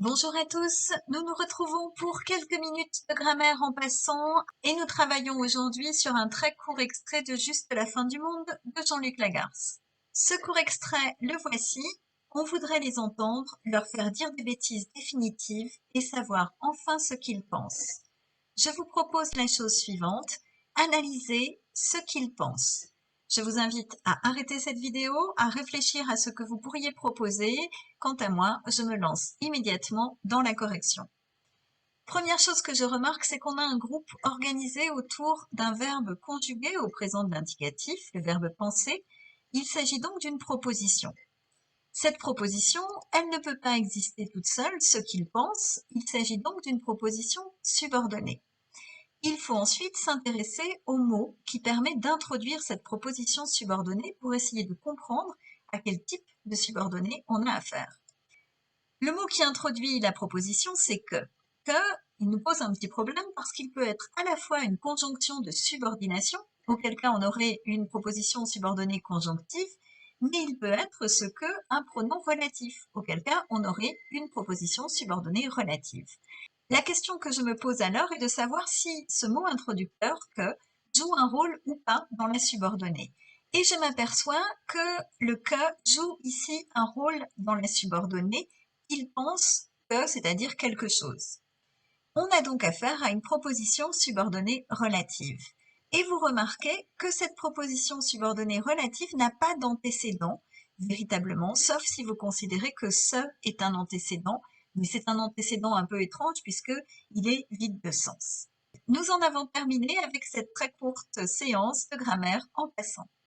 Bonjour à tous, nous nous retrouvons pour quelques minutes de grammaire en passant et nous travaillons aujourd'hui sur un très court extrait de Juste la fin du monde de Jean-Luc Lagarce. Ce court extrait, le voici. On voudrait les entendre, leur faire dire des bêtises définitives et savoir enfin ce qu'ils pensent. Je vous propose la chose suivante, analyser ce qu'ils pensent. Je vous invite à arrêter cette vidéo, à réfléchir à ce que vous pourriez proposer. Quant à moi, je me lance immédiatement dans la correction. Première chose que je remarque, c'est qu'on a un groupe organisé autour d'un verbe conjugué au présent de l'indicatif, le verbe penser. Il s'agit donc d'une proposition. Cette proposition, elle ne peut pas exister toute seule, ce qu'il pense. Il s'agit donc d'une proposition subordonnée. Il faut ensuite s'intéresser au mot qui permet d'introduire cette proposition subordonnée pour essayer de comprendre à quel type de subordonnée on a affaire. Le mot qui introduit la proposition, c'est que. Que, il nous pose un petit problème parce qu'il peut être à la fois une conjonction de subordination, auquel cas on aurait une proposition subordonnée conjonctive, mais il peut être ce que un pronom relatif, auquel cas on aurait une proposition subordonnée relative. La question que je me pose alors est de savoir si ce mot introducteur que joue un rôle ou pas dans la subordonnée. Et je m'aperçois que le que joue ici un rôle dans la subordonnée. Il pense que, c'est-à-dire quelque chose. On a donc affaire à une proposition subordonnée relative. Et vous remarquez que cette proposition subordonnée relative n'a pas d'antécédent, véritablement, sauf si vous considérez que ce est un antécédent, mais c'est un antécédent un peu étrange puisqu'il est vide de sens. Nous en avons terminé avec cette très courte séance de grammaire en passant.